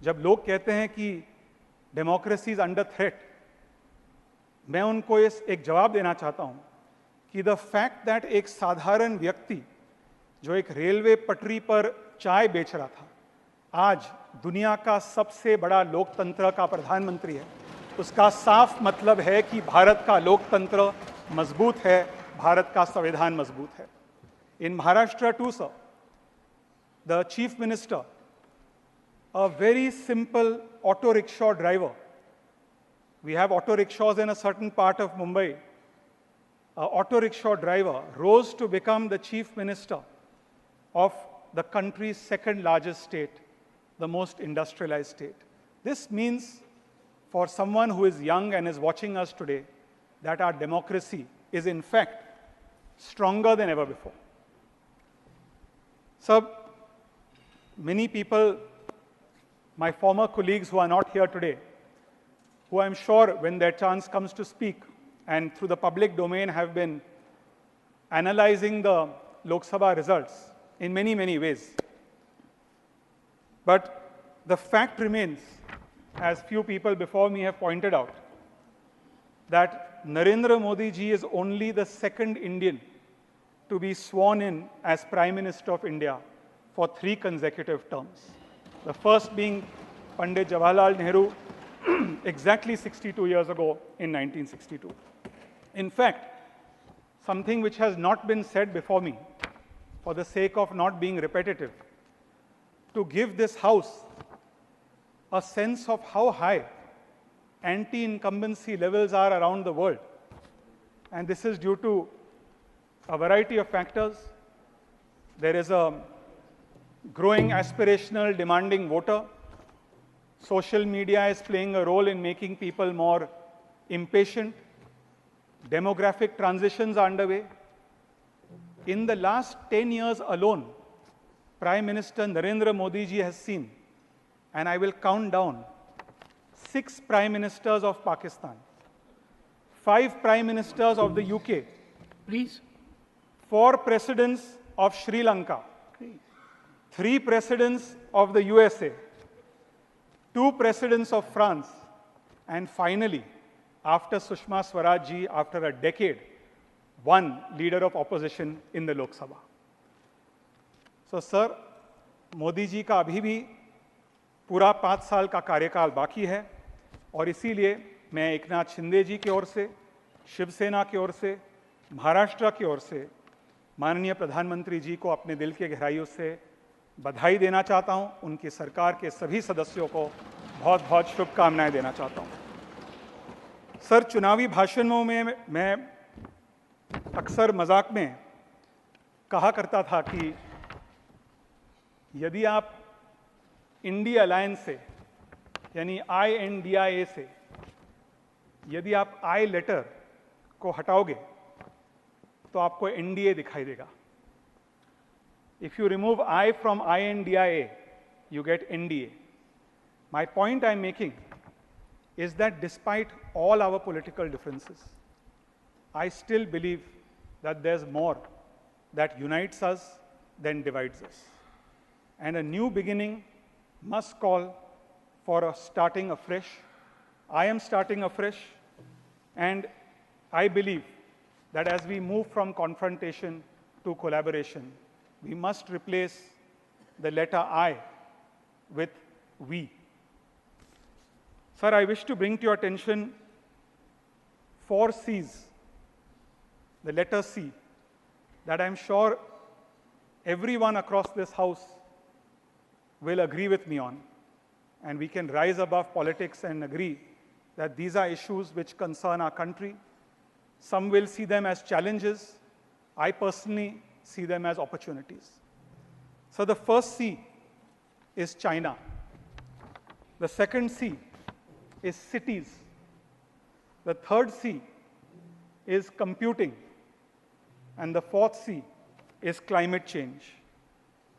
जब लोग कहते हैं कि डेमोक्रेसी इज अंडर थ्रेट, मैं उनको एक जवाब देना चाहता हूं कि द फैक्ट दैट एक साधारण व्यक्ति जो एक रेलवे पटरी पर चाय बेच रहा था, आज दुनिया का सबसे बड़ा लोकतंत्र का प्रधानमंत्री है, उसका साफ मतलब है कि भारत का लोकतंत्र मजबूत है, भारत का संविधान मजबूत है। In Maharashtra too sir, the chief minister, a very simple auto rickshaw driver. We have auto rickshaws in a certain part of Mumbai. An auto rickshaw driver rose to become the chief minister of the country's second largest state, the most industrialized state. This means for someone who is young and is watching us today that our democracy is in fact stronger than ever before. So many people, my former colleagues who are not here today, who I'm sure when their chance comes to speak and through the public domain have been analyzing the Lok Sabha results in many, many ways. But the fact remains, as few people before me have pointed out, that Narendra Modi ji is only the second Indian to be sworn in as Prime Minister of India for 3 consecutive terms. The first being Pandit Jawaharlal Nehru exactly 62 years ago in 1962. In fact, something which has not been said before me, for the sake of not being repetitive, to give this House a sense of how high anti-incumbency levels are around the world. And this is due to a variety of factors. There is a growing aspirational, demanding voter. Social media is playing a role in making people more impatient. Demographic transitions are underway. In the last 10 years alone, Prime Minister Narendra Modi ji has seen, and I will count down, 6 Prime Ministers of Pakistan, 5 Prime Ministers of the UK, Please. 4 Presidents of Sri Lanka, 3 Presidents of the USA, 2 Presidents of France, and finally, after Sushma Swaraj ji, after a decade, 1 Leader of Opposition in the Lok Sabha. So, sir, Modi ji का अभी भी पूरा 5 साल का कार्यकाल बाकी है और इसीलिए मैं एकनाथ शिंदे जी की ओर से, शिवसेना की ओर से, महाराष्ट्र की ओर से माननीय प्रधानमंत्री जी को अपने दिल की गहराइयों से बधाई देना चाहता हूं, उनकी सरकार के सभी सदस्यों को बहुत बहुत शुभकामनाएं देना चाहता हूं। सर, चुनावी भाषणों में मैं अक्सर मजाक में कहा करता था कि यदि आप इंडिया अलायंस से, यानी INDIA से, यदि आप आई लेटर को हटाओगे तो आपको NDA दिखाई देगा। If you remove I from INDIA, you get NDA. My point I'm making is that despite all our political differences, I still believe that there's more that unites us than divides us. And a new beginning must call for a starting afresh. I am starting afresh, and I believe that as we move from confrontation to collaboration, we must replace the letter I with we. Sir, I wish to bring to your attention 4 C's, the letter C, that I'm sure everyone across this House will agree with me on. And we can rise above politics and agree that these are issues which concern our country. Some will see them as challenges. I personally see them as opportunities. So the first C is China. The second C is cities. The third C is computing. And the fourth C is climate change.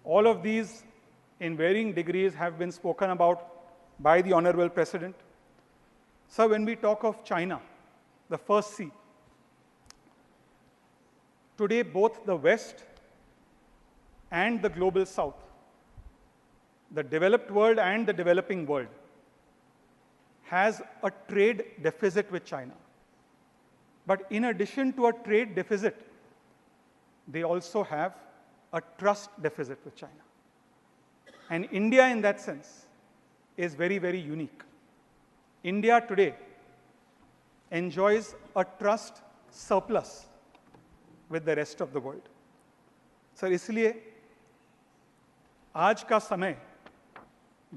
All of these, in varying degrees, have been spoken about by the Honorable President. So when we talk of China, the first C, today both the West and the global South the developed world and the developing world has a trade deficit with China. But in addition to a trade deficit, they also have a trust deficit with China. And India, in that sense, is very, very unique. India today enjoys a trust surplus with the rest of the world. Sir इसलिए आज का समय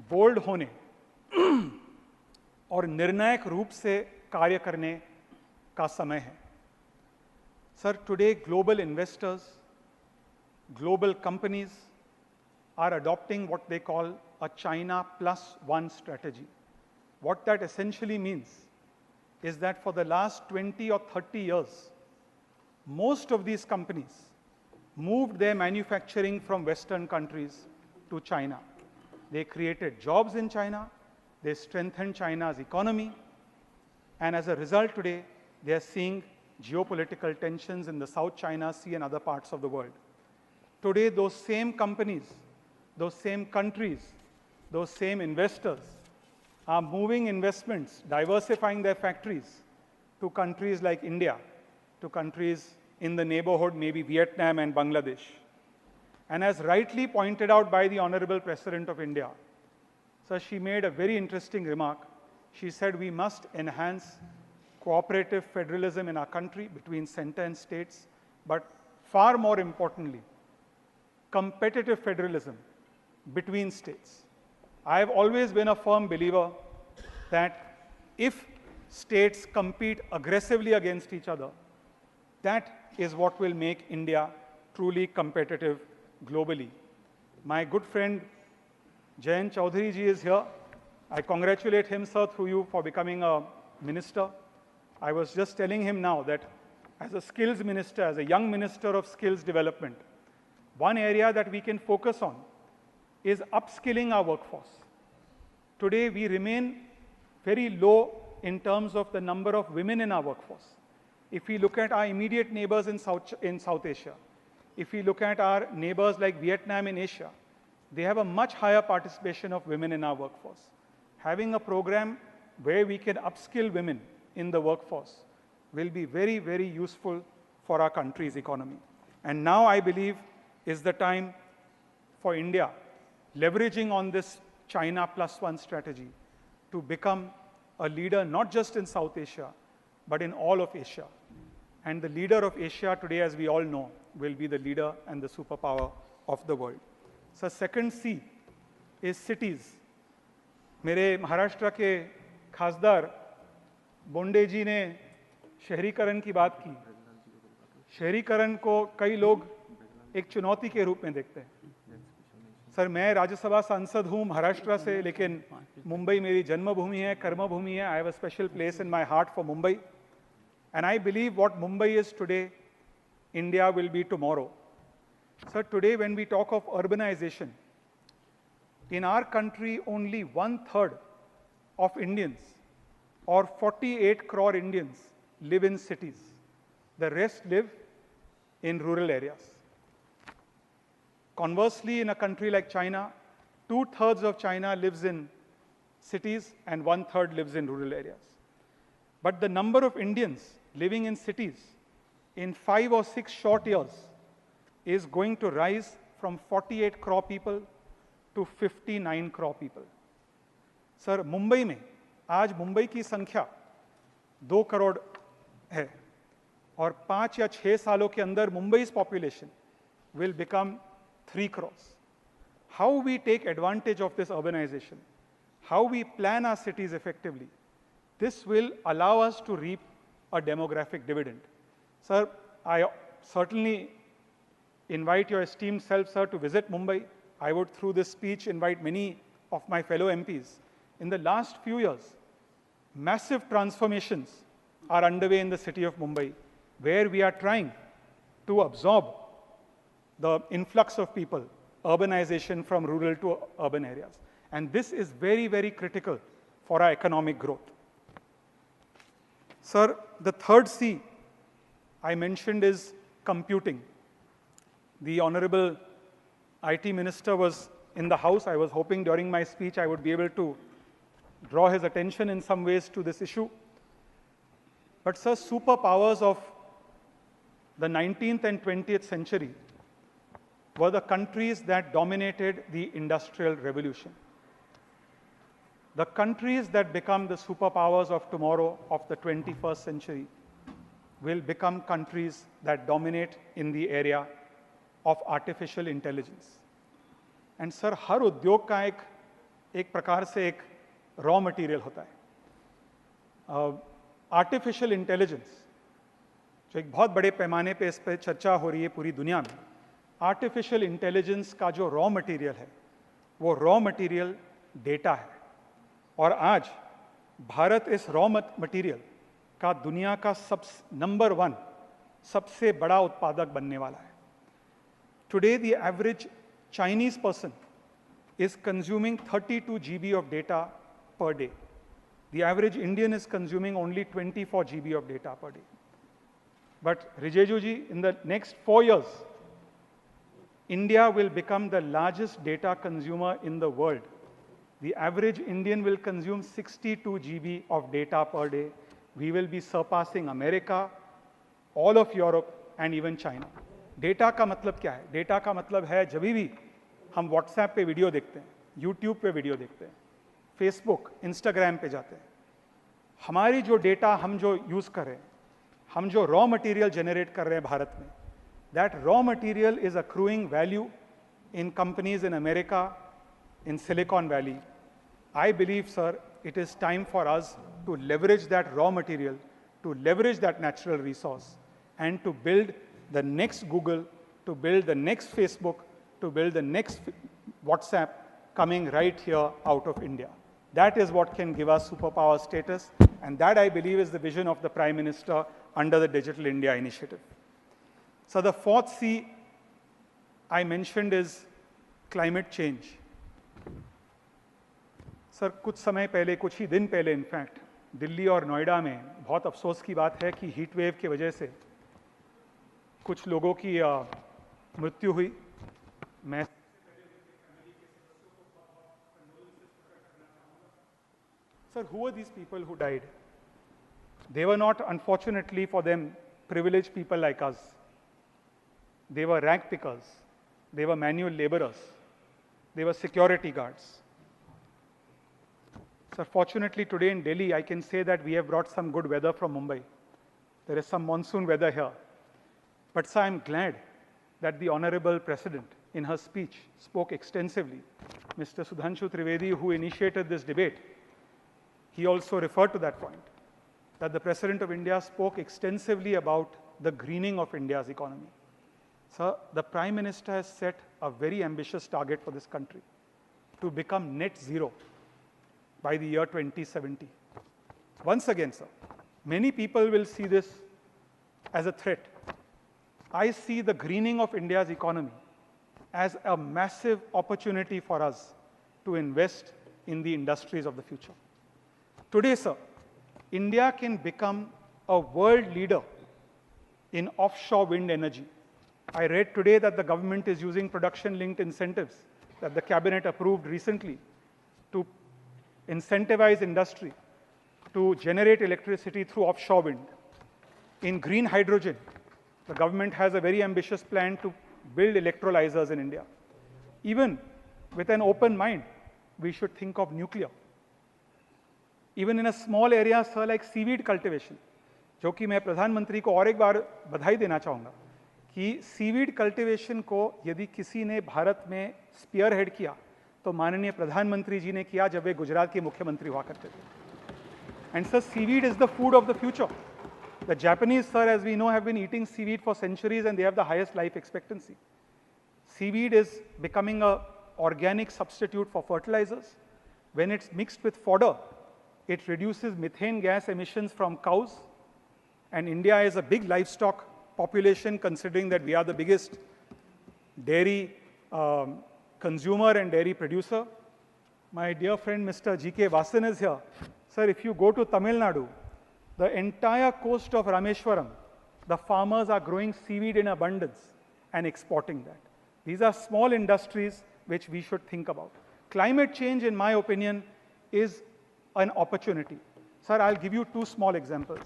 bold होने और निर्णायक रूप से कार्य करने का समय है. Sir, today global investors, global companies are adopting what they call a China plus one strategy. What that essentially means is that for the last 20 or 30 years, most of these companies moved their manufacturing from Western countries to China. They created jobs in China, they strengthened China's economy, and as a result today, they are seeing geopolitical tensions in the South China Sea and other parts of the world. Today, those same companies, those same countries, those same investors are moving investments, diversifying their factories to countries like India, to countries in the neighborhood, maybe Vietnam and Bangladesh. And as rightly pointed out by the Honorable President of India, so she made a very interesting remark. She said we must enhance cooperative federalism in our country between center and states, but far more importantly, competitive federalism between states. I have always been a firm believer that if states compete aggressively against each other, that is what will make India truly competitive globally. My good friend Jayant Chaudhary ji is here. I congratulate him, sir, through you for becoming a minister. I was just telling him now that as a skills minister, as a young minister of skills development, one area that we can focus on is upskilling our workforce. Today, we remain very low in terms of the number of women in our workforce. If we look at our immediate neighbors in South Asia, if we look at our neighbors like Vietnam in Asia, they have a much higher participation of women in our workforce. Having a program where we can upskill women in the workforce will be very, very useful for our country's economy. And now I believe is the time for India, leveraging on this China plus one strategy, to become a leader not just in South Asia, but in all of Asia. And the leader of Asia today, as we all know, will be the leader and the superpower of the world. So second C is cities. मेरे महाराष्ट्र के खासदार बोंडे जी ने शहरीकरण की बात की. शहरीकरण को कई लोग एक चुनौती के रूप में देखते हैं. सर, मैं राज्यसभा सांसद हूँ महाराष्ट्र से, लेकिन मुंबई मेरी जन्मभूमि है, कर्मभूमि है. I have a special place in my heart for Mumbai. And I believe what Mumbai is today, India will be tomorrow. Sir, today when we talk of urbanization, in our country only 1/3 of Indians, or 48 crore Indians, live in cities. The rest live in rural areas. Conversely, in a country like China, 2/3 of China lives in cities and 1/3 lives in rural areas. But the number of Indians living in cities in 5 or 6 short years is going to rise from 48 crore people to 59 crore people. Sir, Mumbai में आज मुंबई की संख्या 2 करोड़ है और 5 या 6 सालों के अंदर मुंबई's population will become 3 crores. How we take advantage of this urbanization, how we plan our cities effectively, this will allow us to reap a demographic dividend. Sir, I certainly invite your esteemed self, sir, to visit Mumbai. I would, through this speech, invite many of my fellow MPs. In the last few years, massive transformations are underway in the city of Mumbai, where we are trying to absorb the influx of people, urbanization from rural to urban areas. And this is very, very critical for our economic growth. Sir, the third C I mentioned is computing. The Honorable IT Minister was in the House. I was hoping during my speech I would be able to draw his attention in some ways to this issue. But sir, superpowers of the 19th and 20th century were the countries that dominated the Industrial Revolution. The countries that become the superpowers of tomorrow, of the 21st century, will become countries that dominate in the area of artificial intelligence. And sir, हर उद्योग का एक प्रकार से एक raw material होता है. Artificial intelligence जो एक बहुत बड़े पैमाने पे इस पर चर्चा हो रही है पूरी दुनिया में, आर्टिफिशियल इंटेलिजेंस का जो रॉ मटेरियल है वो रॉ मटेरियल डेटा है. और आज भारत इस रॉ मटेरियल का दुनिया का नंबर 1 सबसे बड़ा उत्पादक बनने वाला है. Today the average Chinese person is consuming 32 GB of data per day. The average Indian is consuming only 24 GB of data per day. But Rijeju ji, in the next 4 years, India will become the largest data consumer in the world. The average Indian will consume 62 GB of data per day. We will be surpassing America, all of Europe, and even China. Data का मतलब क्या है? Data का मतलब है जब भी हम व्हाट्सएप पे वीडियो देखते हैं, यूट्यूब पे वीडियो देखते हैं, फेसबुक, इंस्टाग्राम पे जाते हैं, हमारी जो डेटा हम जो यूज़ कर रहे हैं, हम जो रॉ मटेरियल जनरेट कर रहे हैं भारत में, that raw material is accruing value in companies in America, in silicon valley. I believe sir it is time for us to leverage that raw material, to leverage that natural resource, and to build the next Google, to build the next Facebook, to build the next WhatsApp coming right here out of India. That is what can give us superpower status, and that I believe is the vision of the Prime Minister under the Digital India initiative. So the fourth C I mentioned is climate change. Sir कुछ समय पहले, कुछ ही दिन पहले in fact Delhi और नोएडा में बहुत अफसोस की बात है कि हीट वेव की वजह से कुछ लोगों की मृत्यु हुई. मैं sir, who were these people who died? They were not, unfortunately for them, privileged people like us. They were rag pickers. They were manual laborers. They were security guards. Sir, fortunately today in Delhi, I can say that we have brought some good weather from Mumbai. There is some monsoon weather here. But sir, I'm glad that the Honorable President, in her speech, spoke extensively. Mr. Sudhanshu Trivedi, who initiated this debate, he also referred to that point, that the President of India spoke extensively about the greening of India's economy. Sir, the Prime Minister has set a very ambitious target for this country to become net zero by the year 2070. Once again, sir, many people will see this as a threat. I see the greening of India's economy as a massive opportunity for us to invest in the industries of the future. Today, sir, India can become a world leader in offshore wind energy. I read today that the government is using production-linked incentives that the cabinet approved recently to incentivize industry to generate electricity through offshore wind. In green hydrogen, the government has a very ambitious plan to build electrolyzers in India. Even with an open mind, we should think of nuclear. Even in a small area, sir, like seaweed cultivation, जो कि मैं प्रधानमंत्री को और एक बार बधाई देना चाहूँगा कि सीवीड कल्टीवेशन को यदि किसी ने भारत में स्पीयर हेड किया तो माननीय प्रधानमंत्री जी ने किया जब वे गुजरात के मुख्यमंत्री हुआ करते थे. And sir, seaweed is the food of the future. The Japanese, sir, as we know, have been eating seaweed for centuries and they have the highest life expectancy. Seaweed is becoming an organic substitute for fertilizers. When it's mixed with fodder, it reduces methane gas emissions from cows. And India is a big livestock population, considering that we are the biggest dairy consumer and dairy producer. My dear friend Mr. G.K. Vasan is here. Sir, if you go to Tamil Nadu, the entire coast of Rameshwaram, the farmers are growing seaweed in abundance and exporting that. These are small industries which we should think about. Climate change, in my opinion, is an opportunity. Sir, I'll give you two small examples.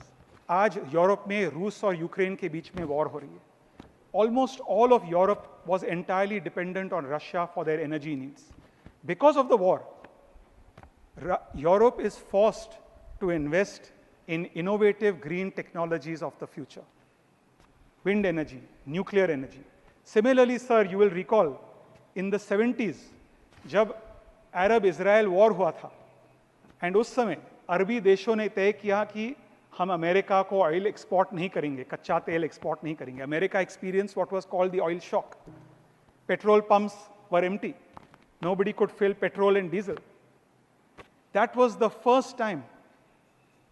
आज Europe में रूस और Ukraine के बीच में war हो रही है. Almost all of Europe was entirely dependent on Russia for their energy needs. Because of the war, Europe is forced to invest in innovative green technologies of the future. Wind energy, nuclear energy. Similarly, sir, you will recall in the 70s, जब अरब-इजराइल war हुआ था, and उस समय अरबी देशों ने तय किया कि हम अमेरिका को ऑयल एक्सपोर्ट नहीं करेंगे, कच्चा तेल एक्सपोर्ट नहीं करेंगे. America experience what was called the oil shock. Petrol pumps were empty. Nobody could fill petrol and diesel. That was the first time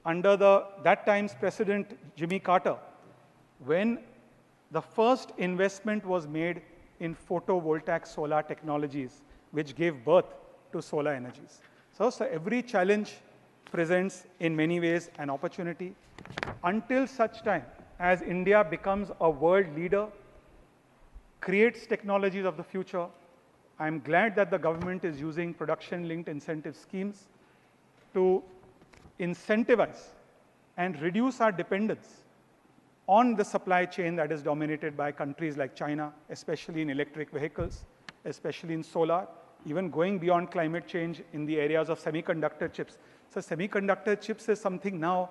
under that time's President Jimmy Carter when the first investment was made in photovoltaic solar technologies which gave birth to solar energies. So every challenge presents in many ways an opportunity. Until such time as India becomes a world leader, creates technologies of the future, I'm glad that the government is using production-linked incentive schemes to incentivize and reduce our dependence on the supply chain that is dominated by countries like China, especially in electric vehicles, especially in solar, even going beyond climate change in the areas of semiconductor chips. So semiconductor chips is something now,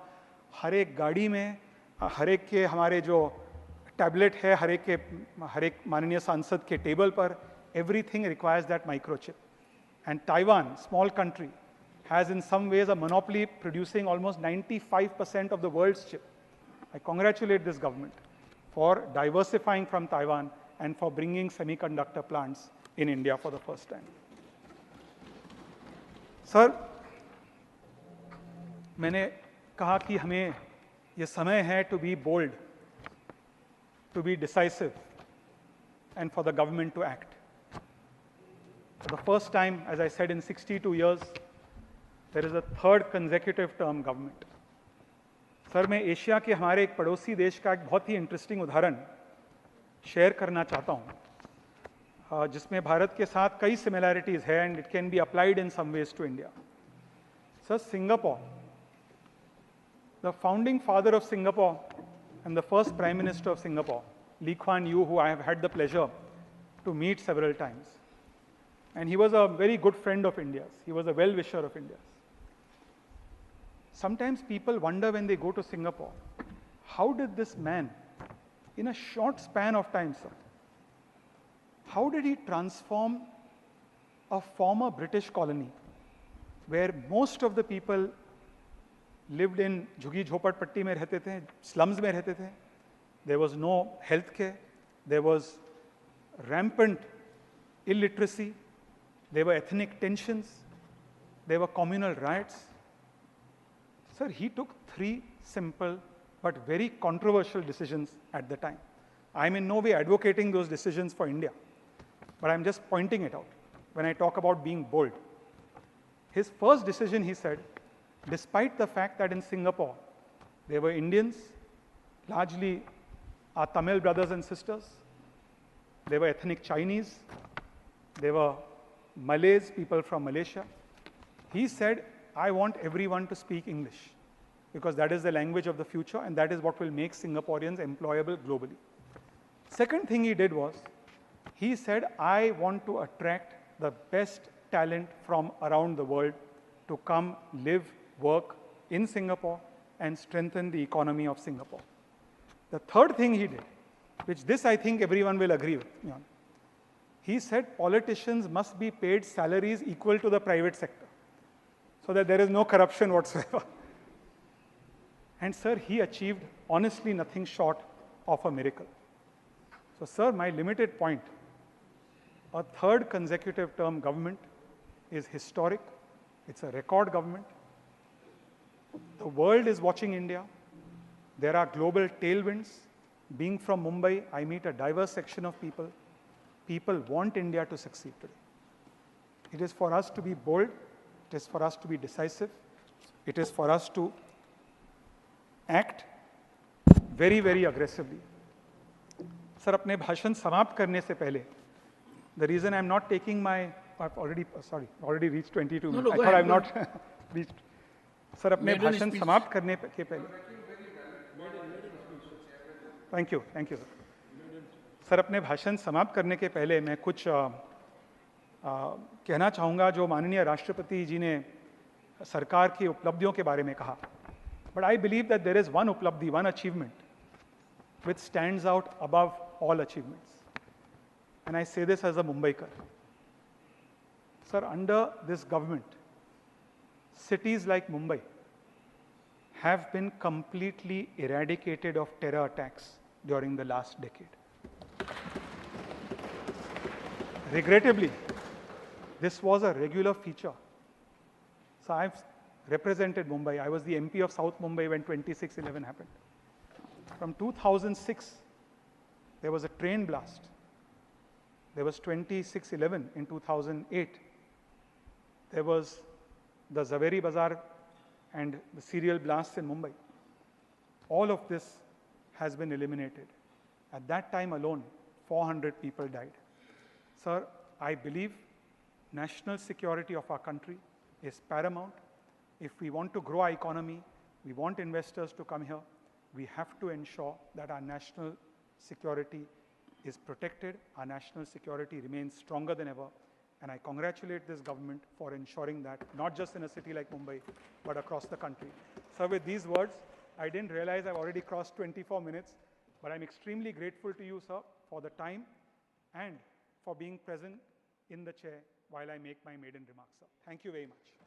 हर एक गाड़ी में, हर एक के हमारे जो tablet है, हर एक माननीय सांसद के टेबल पर, everything requires that microchip. And Taiwan, small country, has in some ways a monopoly producing almost 95% of the world's chip. I congratulate this government for diversifying from Taiwan and for bringing semiconductor plants in India for the first time. Sir, मैंने कहा कि हमें ये समय है to be bold, to be decisive, and for the government to act. For the first time, as I said, in 62 years, there is a third consecutive term government. Sir, मैं Asia के हमारे एक पड़ोसी देश का एक बहुत ही इंटरेस्टिंग उदाहरण शेयर करना चाहता हूँ, जिसमें भारत के साथ कई सिमिलैरिटीज है and it can be applied in some ways to India. Sir, Singapore, the founding father of Singapore and the first Prime Minister of Singapore, Lee Kuan Yew, who I have had the pleasure to meet several times. And he was a very good friend of India's. He was a well-wisher of India's. Sometimes people wonder when they go to Singapore, how did this man, in a short span of time, sir, how did he transform a former British colony where most of the people lived in झुगी झोपड़पट्टी में रहते थे, slums में रहते थे. There was no health care. There was rampant illiteracy. There were ethnic tensions. There were communal riots. Sir, he took 3 simple but very controversial decisions at the time. I'm in no way advocating those decisions for India, but I'm just pointing it out when I talk about being bold. His first decision, he said, despite the fact that in Singapore there were Indians, largely our Tamil brothers and sisters, there were ethnic Chinese, there were Malays, people from Malaysia, he said, I want everyone to speak English because that is the language of the future and that is what will make Singaporeans employable globally. Second thing he did was, he said, I want to attract the best talent from around the world to come live, work in Singapore and strengthen the economy of Singapore. The third thing he did, which this I think everyone will agree with me on, he said politicians must be paid salaries equal to the private sector so that there is no corruption whatsoever. And sir, he achieved honestly nothing short of a miracle. So sir, my limited point, a third consecutive term government is historic. It's a record government. The world is watching India. There are global tailwinds. Being from Mumbai, I meet a diverse section of people. People want India to succeed today. It is for us to be bold. It is for us to be decisive. It is for us to act very, very aggressively. Sir, अपने भाषण समाप्त करने से पहले The reason I'm not taking my, I've already, already reached 22 minutes. No, I go thought ahead, I've go not reached. Sir, अपने Maiden भाषण speech. समाप्त करने के पहले. Thank you, sir. सर, अपने भाषण समाप्त करने के पहले मैं कुछ कहना चाहूँगा जो माननीय राष्ट्रपति जी ने सरकार की उपलब्धियों के बारे में कहा. But I believe that there is one उपलब्धि, one achievement which stands out above all achievements. And I say this as a Mumbaikar. Sir, under this government, cities like Mumbai have been completely eradicated of terror attacks during the last decade. Regrettably, this was a regular feature. So I've represented Mumbai. I was the MP of South Mumbai when 26/11 happened. From 2006, there was a train blast. There was 26/11 in 2008. There was the Zaveri Bazaar and the serial blasts in Mumbai. All of this has been eliminated. At that time alone, 400 people died. Sir, I believe national security of our country is paramount. If we want to grow our economy, we want investors to come here, we have to ensure that our national security is protected, our national security remains stronger than ever, and I congratulate this government for ensuring that, not just in a city like Mumbai, but across the country. Sir, with these words, I didn't realize I've already crossed 24 minutes, but I'm extremely grateful to you, sir, for the time and for being present in the chair while I make my maiden remarks, sir. Thank you very much.